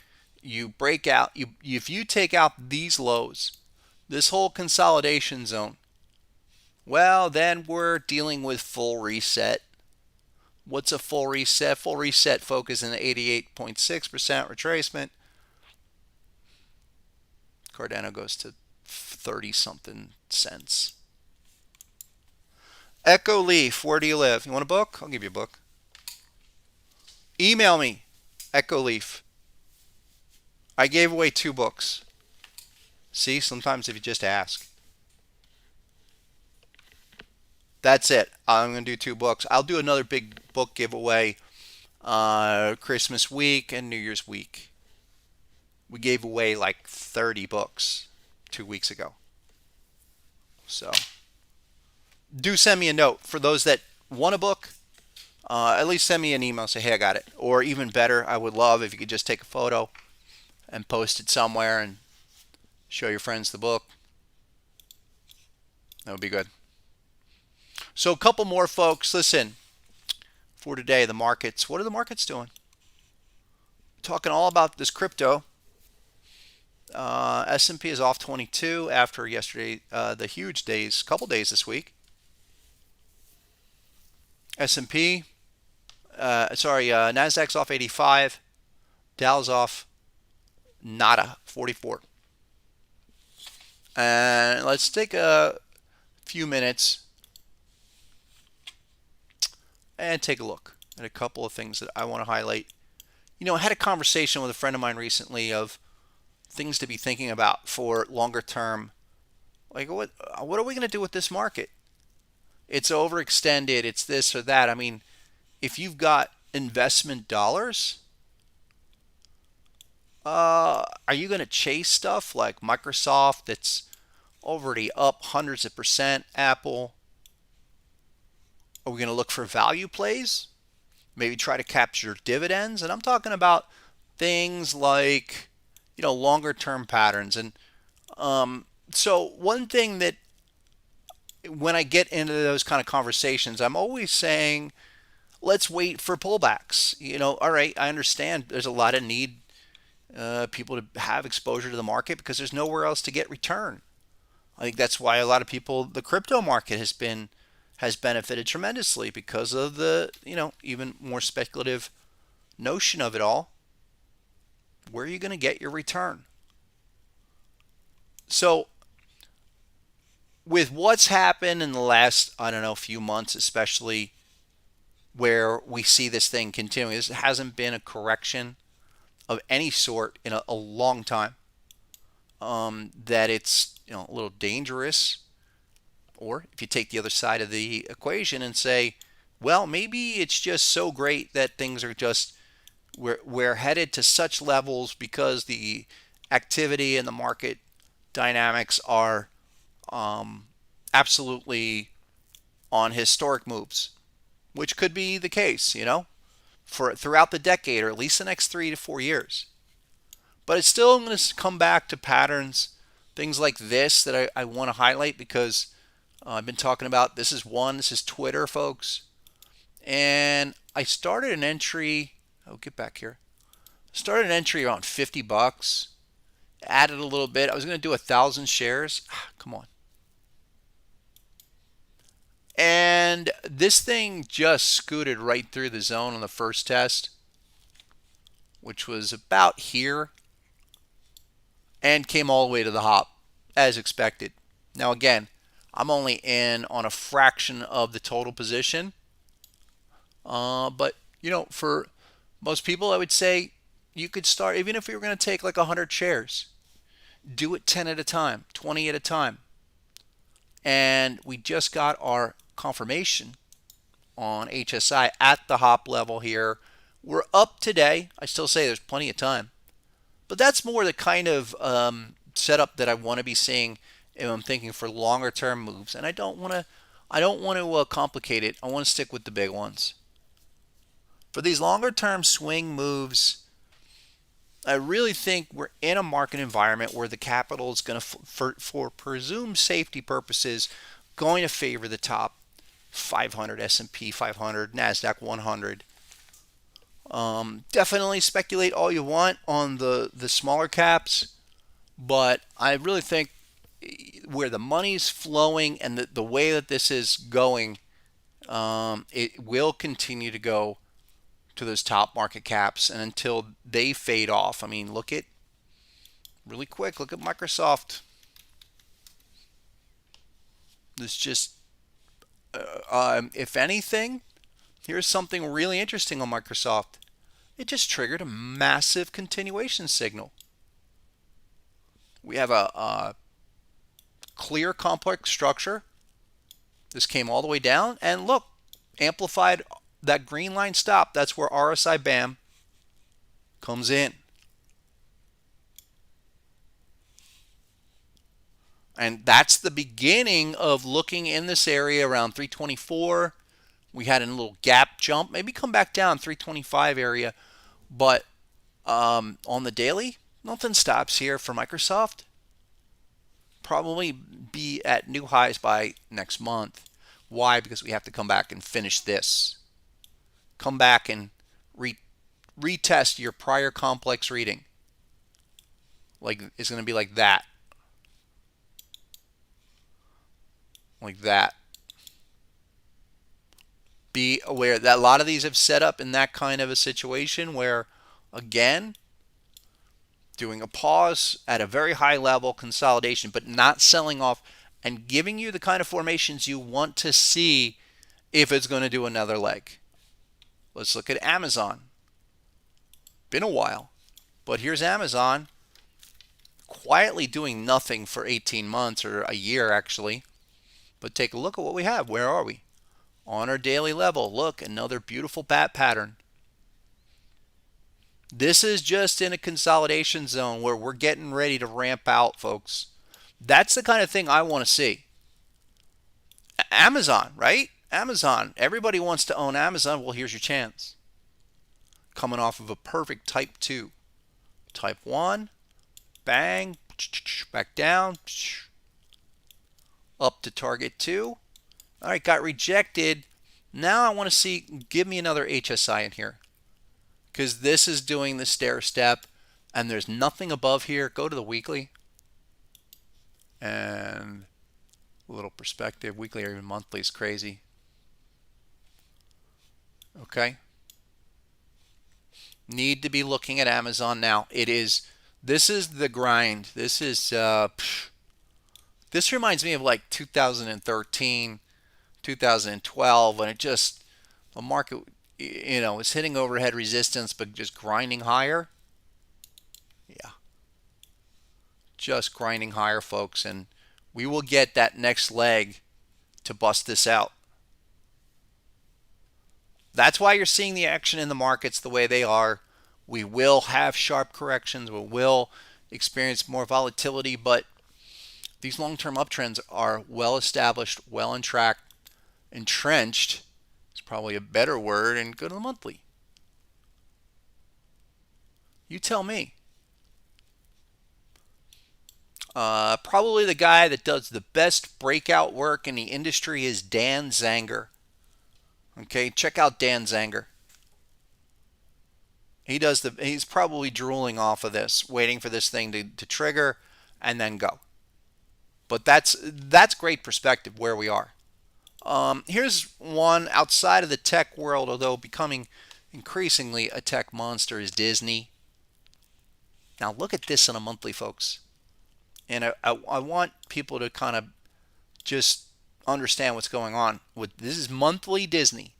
you break out, if you take out these lows, this whole consolidation zone, well, then we're dealing with full reset. What's a full reset? Full reset focus in the 88.6% retracement. Cardano goes to 30 something cents. Echo Leaf, where do you live? You want a book? I'll give you a book. Email me, Echo Leaf. I gave away 2 books. See, sometimes if you just ask. That's it. I'm going to do 2 books. I'll do another big book giveaway Christmas week and New Year's week. We gave away like 30 books 2 weeks ago. So do send me a note. For those that want a book, at least send me an email. Say, hey, I got it. Or even better, I would love if you could just take a photo and post it somewhere and show your friends the book. That would be good. So a couple more, folks. Listen, for today, the markets. What are the markets doing? Talking all about this crypto. S&P is off 22 after yesterday, the huge days, couple days this week. S&P, Nasdaq's off 85, Dow's off nada, 44. And let's take a few minutes and take a look at a couple of things that I want to highlight. You know, I had a conversation with a friend of mine recently of things to be thinking about for longer term. Like, what are we going to do with this market? It's overextended, it's this or that. I mean, if you've got investment dollars, are you going to chase stuff like Microsoft that's already up hundreds of percent? Apple? Are we going to look for value plays? Maybe try to capture dividends? And I'm talking about things like, longer term patterns. And so one thing that when I get into those kind of conversations, I'm always saying, let's wait for pullbacks. All right, I understand there's a lot of need people to have exposure to the market because there's nowhere else to get return. I think that's why a lot of people, the crypto market has benefited tremendously because of the, even more speculative notion of it all. Where are you going to get your return? So with what's happened in the last, few months, especially where we see this thing continuing, this hasn't been a correction of any sort in a long time. That it's, a little dangerous. Or if you take the other side of the equation and say, well, maybe it's just so great that things are just, we're headed to such levels because the activity and the market dynamics are absolutely on historic moves, which could be the case, for throughout the decade or at least the next 3 to 4 years. But it's still going to come back to patterns, things like this that I want to highlight because I've been talking about. This is Twitter, folks. And I started an entry. Oh, get back here. Started an entry around $50. Added a little bit. I was going to do 1,000 shares. Come on. And this thing just scooted right through the zone on the first test, which was about here, and came all the way to the hop as expected. Now again, I'm only in on a fraction of the total position. But, for most people, I would say you could start, even if you were going to take like 100 shares, do it 10 at a time, 20 at a time. And we just got our confirmation on HSI at the hop level here. We're up today. I still say there's plenty of time. But that's more the kind of setup that I want to be seeing if I'm thinking for longer term moves. And I don't want to complicate it. I want to stick with the big ones. For these longer term swing moves, I really think we're in a market environment where the capital is going to, for presumed safety purposes, going to favor the top 500, S&P 500, Nasdaq 100. Definitely speculate all you want on the smaller caps, but I really think where the money's flowing and the way that this is going, it will continue to go to those top market caps and until they fade off. I mean, look at Microsoft. This just, if anything, here's something really interesting on Microsoft. It just triggered a massive continuation signal. We have a clear complex structure. This came all the way down, and look, amplified that green line stop. That's where RSI BAM comes in. And that's the beginning of looking in this area around 324. We had a little gap jump, maybe come back down 325 area. But on the daily, nothing stops here for Microsoft. Probably be at new highs by next month. Why? Because we have to come back and finish this. Come back and retest your prior complex reading. Like it's going to be like that. Like that. Be aware that a lot of these have set up in that kind of a situation where, again, doing a pause at a very high level consolidation, but not selling off and giving you the kind of formations you want to see if it's going to do another leg. Let's look at Amazon. Been a while, but here's Amazon quietly doing nothing for 18 months or a year actually. But take a look at what we have. Where are we? On our daily level. Look, another beautiful bat pattern. This is just in a consolidation zone where we're getting ready to ramp out, folks. That's the kind of thing I want to see. Amazon, right? Amazon. Everybody wants to own Amazon. Well, here's your chance. Coming off of a perfect type 2. Type 1. Bang. Back down. Up to target 2. All right, got rejected. Now I want to see, give me another HSI in here. Because this is doing the stair step and there's nothing above here. Go to the weekly. And a little perspective. Weekly or even monthly is crazy. Okay. Need to be looking at Amazon now. This is the grind. This is, this reminds me of like 2013, 2012 when the market, was hitting overhead resistance but just grinding higher. Yeah. Just grinding higher, folks, and we will get that next leg to bust this out. That's why you're seeing the action in the markets the way they are. We will have sharp corrections. We will experience more volatility, but these long-term uptrends are well established, well in track, entrenched is probably a better word, and go to the monthly. You tell me. Probably the guy that does the best breakout work in the industry is Dan Zanger. Okay, check out Dan Zanger. He's probably drooling off of this, waiting for this thing to trigger and then go. But that's great perspective where we are. Here's one outside of the tech world, although becoming increasingly a tech monster, is Disney. Now look at this on a monthly, folks. And I want people to kind of just understand what's going on. This is monthly Disney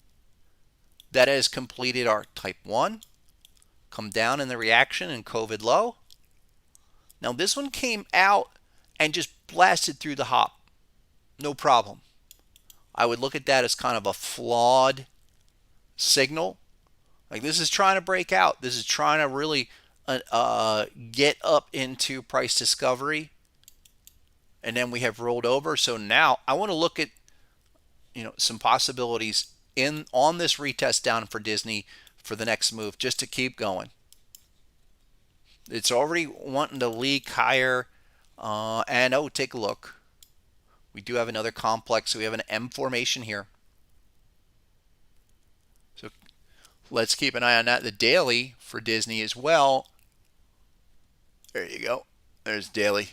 that has completed our type 1, come down in the reaction and COVID low. Now this one came out and just blasted through the hop. No problem. I would look at that as kind of a flawed signal. Like this is trying to break out. This is trying to really get up into price discovery. And then we have rolled over. So now I want to look at some possibilities on this retest down for Disney for the next move, just to keep going. It's already wanting to leak higher. And take a look. We do have another complex. So we have an M formation here. So let's keep an eye on that. The daily for Disney as well. There you go. There's daily.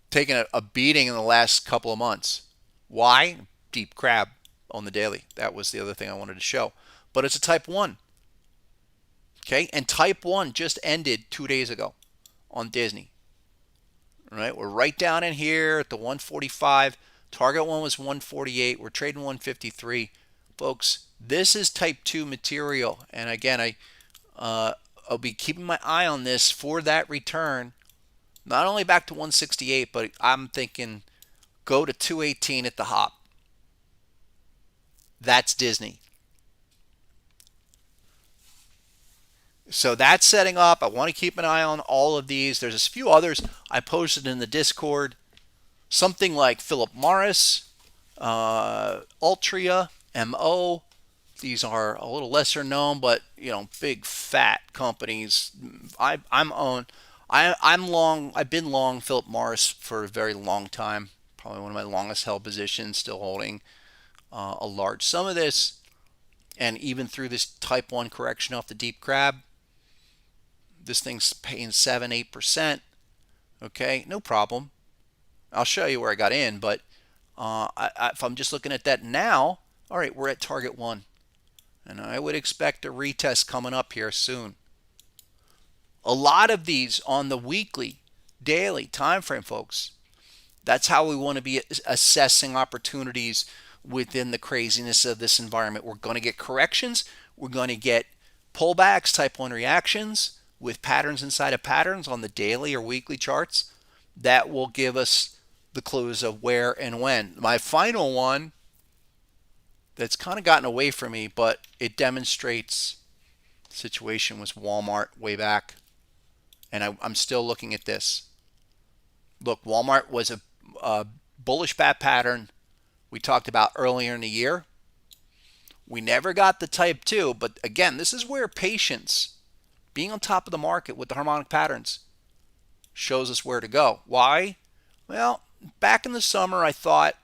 Taking a beating in the last couple of months. Why? Deep crab on the daily. That was the other thing I wanted to show. But it's a type 1. Okay, and type 1 just ended 2 days ago on Disney. All right, we're right down in here at the 145. Target 1 was 148. We're trading 153. Folks, this is type 2 material. And again, I'll be keeping my eye on this for that return, not only back to 168, but I'm thinking go to 218 at the hop. That's Disney. So that's setting up. I want to keep an eye on all of these. There's a few others I posted in the Discord. Something like Philip Morris, Altria, MO. These are a little lesser known, but big fat companies. I'm long. I've been long Philip Morris for a very long time. Probably one of my longest held positions. Still holding a large sum of this, and even through this type 1 correction off the deep crab, this thing's paying 7-8%. Okay, no problem. I'll show you where I got in, but if I'm just looking at that now, all right, we're at target 1. And I would expect a retest coming up here soon. A lot of these on the weekly, daily time frame, folks. That's how we want to be assessing opportunities within the craziness of this environment. We're going to get corrections. We're going to get pullbacks, type 1 reactions with patterns inside of patterns on the daily or weekly charts. That will give us the clues of where and when. My final one that's kind of gotten away from me, but it demonstrates the situation was Walmart way back. And I'm still looking at this. Look, Walmart was a bullish bat pattern we talked about earlier in the year. We never got the type 2, but again, this is where patience, being on top of the market with the harmonic patterns, shows us where to go. Why? Well, back in the summer, I thought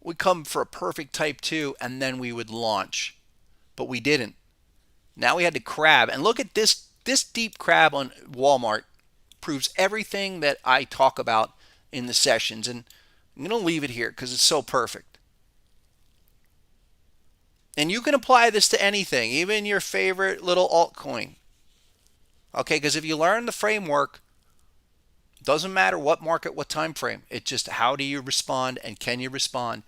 we'd come for a perfect type 2 and then we would launch, but we didn't. Now we had to crab, and look at this deep crab on Walmart proves everything that I talk about in the sessions, and I'm going to leave it here because it's so perfect. And you can apply this to anything, even your favorite little altcoin. Okay, because if you learn the framework, doesn't matter what market, what time frame. It's just how do you respond, and can you respond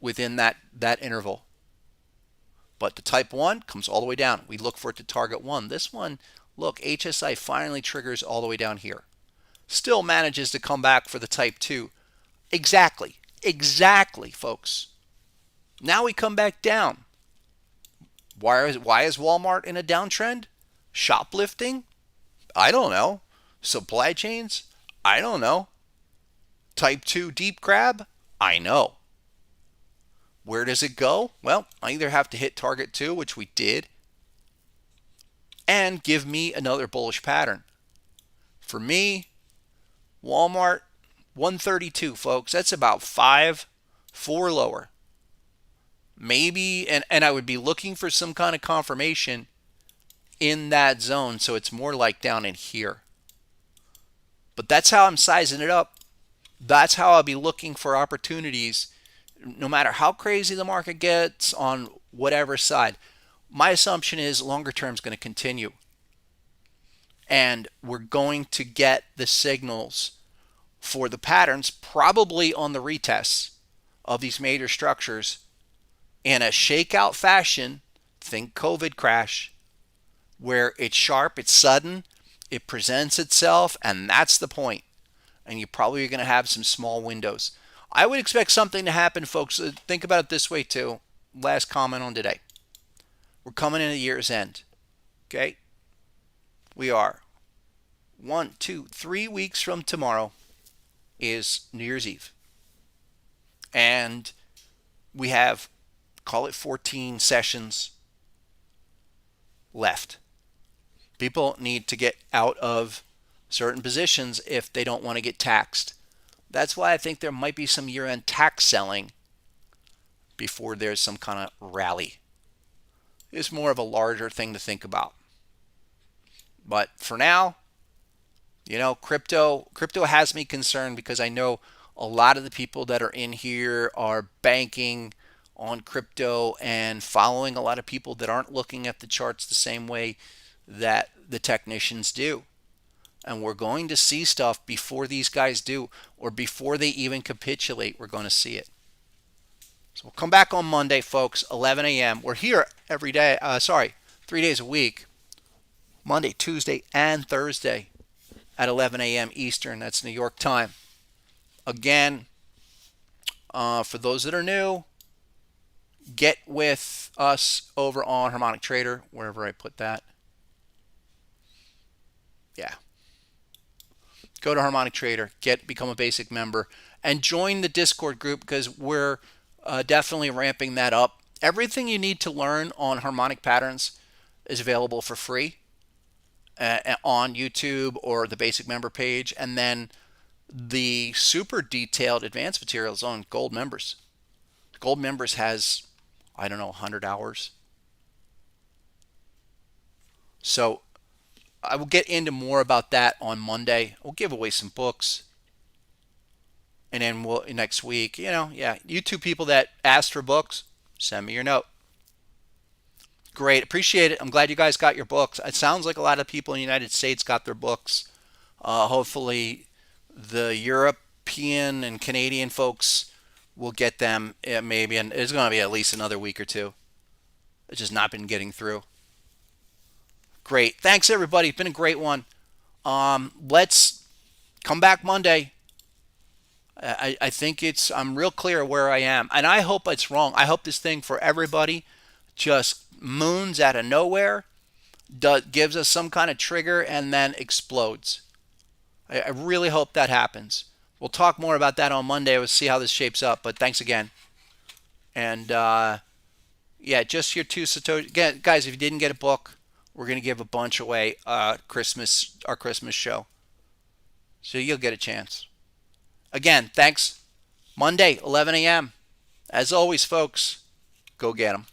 within that interval. But the type 1 comes all the way down. We look for it to target 1. This one, look, HSI finally triggers all the way down here. Still manages to come back for the type 2. Exactly, folks. Now we come back down. Why is Walmart in a downtrend? Shoplifting? I don't know. Supply chains? I don't know. Type 2 deep crab? I know. Where does it go? Well, I either have to hit target 2, which we did, and give me another bullish pattern. For me, Walmart 132, folks. That's about 4 lower. Maybe, and I would be looking for some kind of confirmation in that zone, so it's more like down in here. But that's how I'm sizing it up. That's how I'll be looking for opportunities, no matter how crazy the market gets on whatever side. My assumption is longer term is going to continue. And we're going to get the signals for the patterns probably on the retests of these major structures in a shakeout fashion. Think COVID crash, where it's sharp, it's sudden, it presents itself, and that's the point. And you're probably going to have some small windows. I would expect something to happen, folks. Think about it this way too. Last comment on today. We're coming into the year's end. Okay? We are 1, 2, 3 weeks from tomorrow is New Year's Eve. And we have, call it 14 sessions left. People need to get out of certain positions if they don't want to get taxed. That's why I think there might be some year-end tax selling before there's some kind of rally. It's more of a larger thing to think about. But for now, crypto has me concerned because I know a lot of the people that are in here are banking on crypto and following a lot of people that aren't looking at the charts the same way that the technicians do. And we're going to see stuff before these guys do, or before they even capitulate. We're going to see it. So we'll come back on Monday, folks, 11 a.m. We're here every day. 3 days a week. Monday, Tuesday, and Thursday at 11 a.m. Eastern. That's New York time. Again, for those that are new, get with us over on Harmonic Trader, wherever I put that. Yeah. Go to Harmonic Trader, become a basic member, and join the Discord group because we're definitely ramping that up. Everything you need to learn on harmonic patterns is available for free on YouTube or the basic member page, and then the super detailed advanced materials on gold members. Gold members has, I don't know, 100 hours. So I will get into more about that on Monday. We'll give away some books. And then we'll next week, you two people that asked for books, send me your note. Great, appreciate it. I'm glad you guys got your books. It sounds like a lot of people in the United States got their books. Hopefully, the European and Canadian folks will get them maybe, and it's going to be at least another week or two. It's just not been getting through. Great, thanks everybody. It's been a great one. Let's come back Monday. I think I'm real clear where I am, and I hope it's wrong. I hope this thing for everybody just moons out of nowhere, gives us some kind of trigger, and then explodes. I really hope that happens. We'll talk more about that on Monday. We'll see how this shapes up, but thanks again. And yeah, just your 2 Satoshi. Guys, if you didn't get a book, we're going to give a bunch away our Christmas show. So you'll get a chance. Again, thanks. Monday, 11 a.m. As always, folks, go get them.